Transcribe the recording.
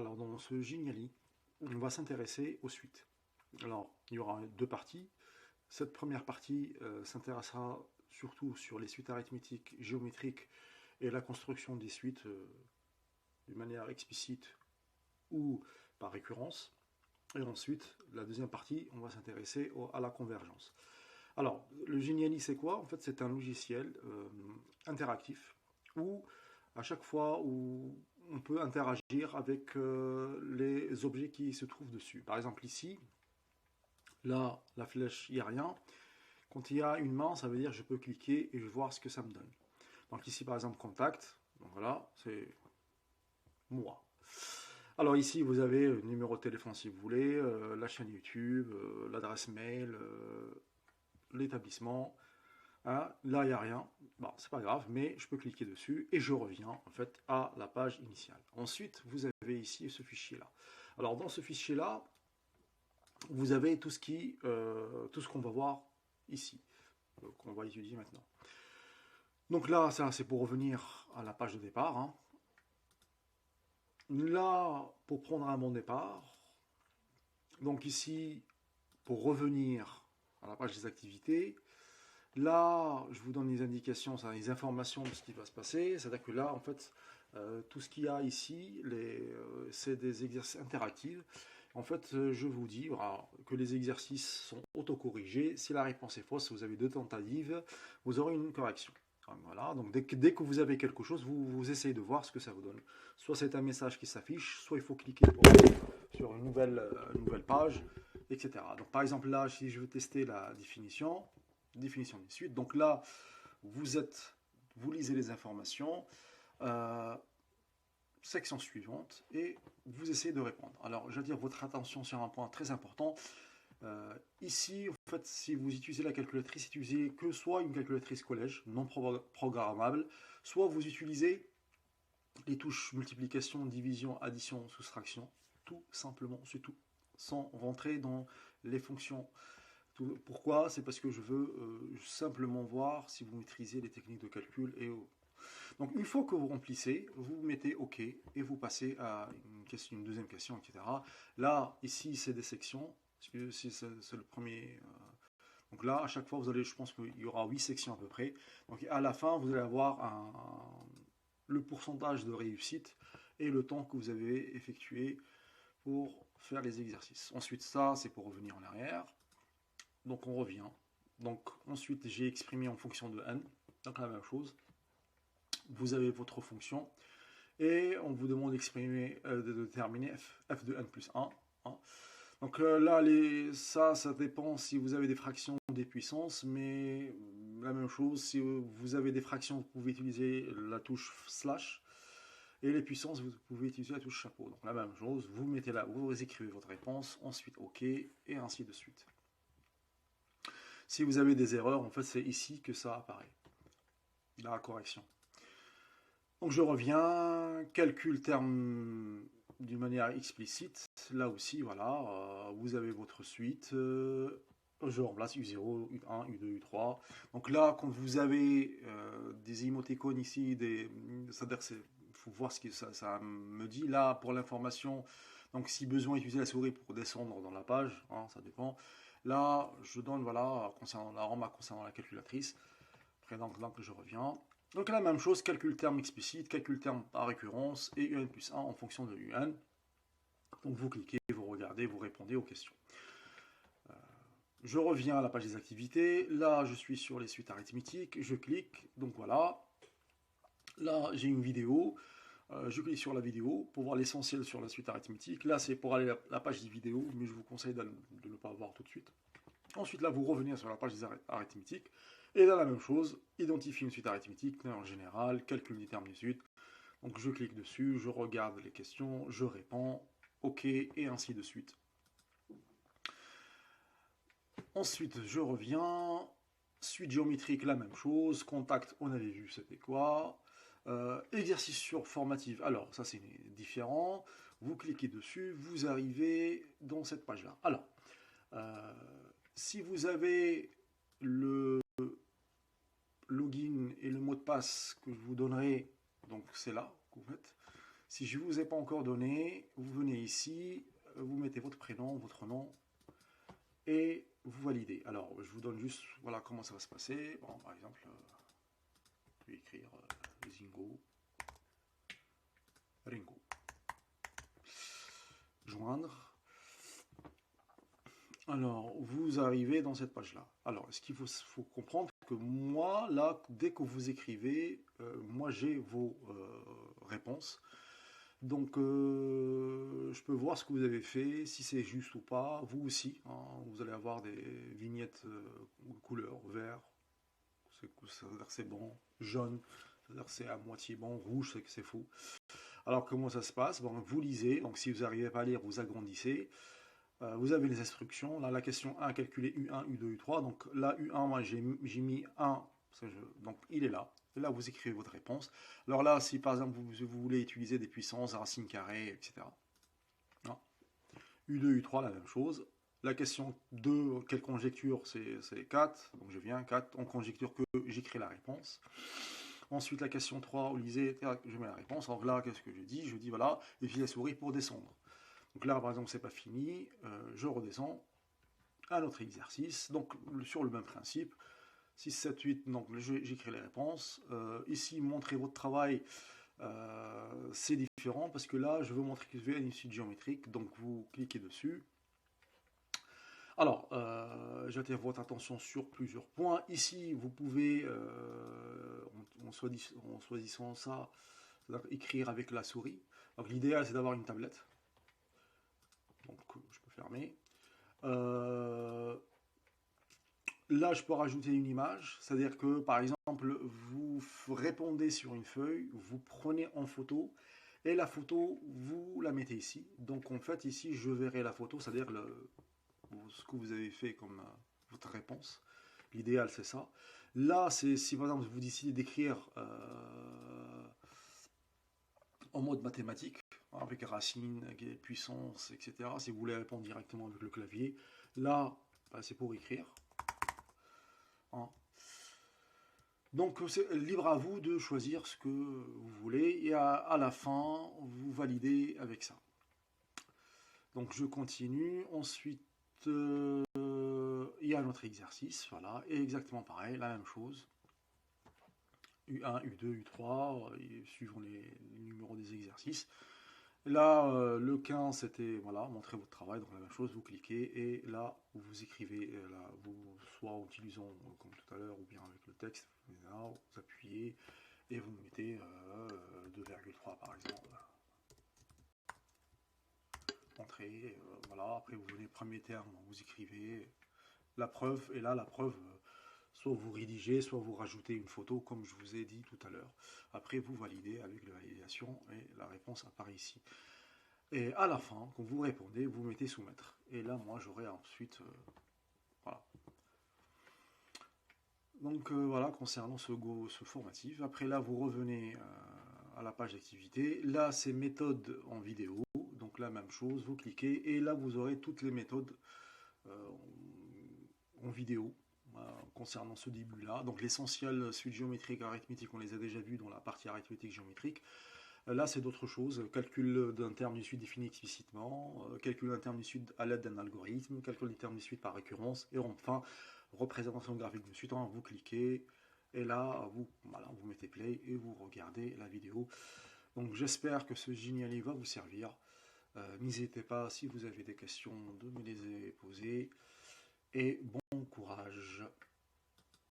Alors, dans ce Geniali, on va s'intéresser aux suites. Alors, il y aura deux parties. Cette première partie s'intéressera surtout sur les suites arithmétiques, géométriques et la construction des suites de manière explicite ou par récurrence. Et ensuite, la deuxième partie, on va s'intéresser à la convergence. Alors, le Geniali, c'est quoi? En fait, c'est un logiciel interactif où, à chaque fois où on peut interagir avec les objets qui se trouvent dessus. Par exemple, ici, là, la flèche, il n'y a rien. Quand il y a une main, ça veut dire que je peux cliquer et je vais voir ce que ça me donne. Donc ici, par exemple, contact. Donc voilà, c'est moi. Alors ici, vous avez le numéro de téléphone si vous voulez, la chaîne YouTube, l'adresse mail, l'établissement. Hein, là, il n'y a rien. Bon, c'est pas grave, mais je peux cliquer dessus et je reviens en fait à la page initiale. Ensuite, vous avez ici ce fichier-là. Alors dans ce fichier-là, vous avez tout ce qu'on va voir ici, qu'on va étudier maintenant. Donc là, ça c'est pour revenir à la page de départ. Hein. Là, pour prendre un bon départ, donc ici, pour revenir à la page des activités, là, je vous donne des indications, des informations de ce qui va se passer. C'est-à-dire que là, en fait, tout ce qu'il y a ici, c'est des exercices interactifs. En fait, je vous dis voilà, que les exercices sont autocorrigés. Si la réponse est fausse, vous avez deux tentatives, vous aurez une correction. Voilà, donc dès que vous avez quelque chose, vous essayez de voir ce que ça vous donne. Soit c'est un message qui s'affiche, soit il faut cliquer sur une nouvelle page, etc. Donc par exemple là, si je veux tester la définition des suites, donc là, vous lisez les informations, section suivante, et vous essayez de répondre. Alors j'attire votre attention sur un point très important. Ici, en fait, si vous utilisez la calculatrice, utilisez que soit une calculatrice collège non programmable, soit vous utilisez les touches multiplication, division, addition, soustraction, tout simplement, c'est tout, sans rentrer dans les fonctions. Pourquoi? C'est parce que je veux simplement voir si vous maîtrisez les techniques de calcul. Donc une fois que vous remplissez, vous mettez OK et vous passez à une deuxième question, etc. Là, ici, c'est des sections. C'est le premier. Donc là, à chaque fois, je pense qu'il y aura 8 sections à peu près. Donc à la fin, vous allez avoir le pourcentage de réussite et le temps que vous avez effectué pour faire les exercices. Ensuite, ça, c'est pour revenir en arrière. Donc on revient. Donc ensuite, j'ai exprimé en fonction de n. Donc la même chose. Vous avez votre fonction et on vous demande d'exprimer, de déterminer f de n plus 1. Hein. Donc là, ça dépend si vous avez des fractions ou des puissances, mais la même chose, si vous avez des fractions, vous pouvez utiliser la touche slash, et les puissances, vous pouvez utiliser la touche chapeau. Donc la même chose, vous mettez là, vous écrivez votre réponse, ensuite OK, et ainsi de suite. Si vous avez des erreurs, en fait, c'est ici que ça apparaît, la correction. Donc je reviens, calcul terme d'une manière explicite. Là aussi, voilà, vous avez votre suite. Je remplace U0, U1, U2, U3. Donc là, quand vous avez des émoticônes ici, c'est-à-dire qu'il faut voir ce que ça me dit. Là, pour l'information, donc si besoin, utiliser la souris pour descendre dans la page, hein, ça dépend. Là, je donne, voilà, concernant la remarque concernant la calculatrice. Après, donc là, je reviens. Donc la même chose, calcul terme explicite, calcul terme par récurrence et UN plus 1 en fonction de UN. Donc vous cliquez, vous regardez, vous répondez aux questions. Je reviens à la page des activités. Là, je suis sur les suites arithmétiques. Je clique. Donc voilà. Là, j'ai une vidéo. Je clique sur la vidéo pour voir l'essentiel sur la suite arithmétique. Là, c'est pour aller à la page des vidéos, mais je vous conseille de ne pas voir tout de suite. Ensuite, là, vous revenez sur la page des arithmétiques. Et là, la même chose, identifier une suite arithmétique, en général, calcul des termes des suites. Donc, je clique dessus, je regarde les questions, je réponds, OK, et ainsi de suite. Ensuite, je reviens, suite géométrique, la même chose, contact, on avait vu, c'était quoi. Exercice sur formative, alors, ça c'est différent. Vous cliquez dessus, vous arrivez dans cette page-là. Alors, si vous avez le login et le mot de passe que je vous donnerai, donc c'est là que vous faites. Si je ne vous ai pas encore donné, vous venez ici, vous mettez votre prénom, votre nom, et vous validez. Alors, je vous donne juste, voilà comment ça va se passer. Bon, par exemple, je vais écrire Zingo, Ringo. Joindre. Alors, vous arrivez dans cette page-là. Alors, ce qu'il faut comprendre, que moi, là, dès que vous écrivez, moi, j'ai vos réponses. Donc, je peux voir ce que vous avez fait, si c'est juste ou pas. Vous aussi, hein, vous allez avoir des vignettes couleur vert, c'est-à-dire c'est bon, jaune, c'est-à-dire c'est à moitié bon, rouge, c'est que c'est faux. Alors, comment ça se passe? Bon, vous lisez, donc si vous n'arrivez pas à lire, vous agrandissez. Vous avez les instructions. Là, la question 1, calculer U1, U2, U3. Donc là, U1, moi, j'ai mis 1. Donc, il est là. Et là, vous écrivez votre réponse. Alors là, si par exemple, vous voulez utiliser des puissances, racines carrées, etc. Non. U2, U3, la même chose. La question 2, quelle conjecture? C'est 4. Donc je viens, 4. On conjecture que j'écris la réponse. Ensuite, la question 3, vous lisez, je mets la réponse. Alors là, qu'est-ce que je dis? Je dis, voilà, utiliser la souris pour descendre. Donc là, par exemple, c'est pas fini, je redescends, un autre exercice, donc sur le même principe, 6, 7, 8, donc j'écris les réponses. Ici, montrer votre travail, c'est différent, parce que là, je veux montrer que je vais à une suite géométrique, donc vous cliquez dessus. Alors, j'attire votre attention sur plusieurs points. Ici, vous pouvez, en choisissant ça, écrire avec la souris. Donc l'idéal, c'est d'avoir une tablette. Donc je peux fermer. Là, je peux rajouter une image, c'est-à-dire que par exemple, vous répondez sur une feuille, vous prenez en photo, et la photo, vous la mettez ici. Donc en fait, ici, je verrai la photo, c'est-à-dire ce que vous avez fait comme votre réponse. L'idéal, c'est ça. Là, c'est si par exemple, vous décidez d'écrire en mode mathématique, avec racines, puissance, etc. Si vous voulez répondre directement avec le clavier, là, c'est pour écrire. Hein. Donc, c'est libre à vous de choisir ce que vous voulez, et à la fin, vous validez avec ça. Donc, je continue. Ensuite, il y a un autre exercice, voilà, et exactement pareil, la même chose. U1, U2, U3, suivant les numéros des exercices. Là, le 15, c'était, voilà, montrer votre travail, donc la même chose, vous cliquez, et là, vous écrivez, là, vous, soit en utilisant, comme tout à l'heure, ou bien avec le texte, là, vous appuyez, et vous mettez 2,3 par exemple. Entrée, voilà, après vous venez premier terme, vous écrivez la preuve, et là, la preuve, soit vous rédigez, soit vous rajoutez une photo, comme je vous ai dit tout à l'heure. Après, vous validez avec la validation, et la réponse apparaît ici. Et à la fin, quand vous répondez, vous mettez soumettre. Et là, moi, j'aurai ensuite... voilà. Donc, voilà, concernant ce formatif. Après, là, vous revenez à la page d'activité. Là, c'est méthode en vidéo. Donc, la même chose, vous cliquez. Et là, vous aurez toutes les méthodes en vidéo concernant ce début-là. Donc, l'essentiel, suite géométrique, arithmétique, on les a déjà vus dans la partie arithmétique géométrique. Là, c'est d'autres choses. Calcul d'un terme du suite défini explicitement, calcul d'un terme du suite à l'aide d'un algorithme, calcul du terme du suite par récurrence, et enfin, représentation graphique du suite. Vous cliquez, et là, voilà, vous mettez play, et vous regardez la vidéo. Donc, j'espère que ce Genially va vous servir. N'hésitez pas, si vous avez des questions, de me les poser. Et bon courage.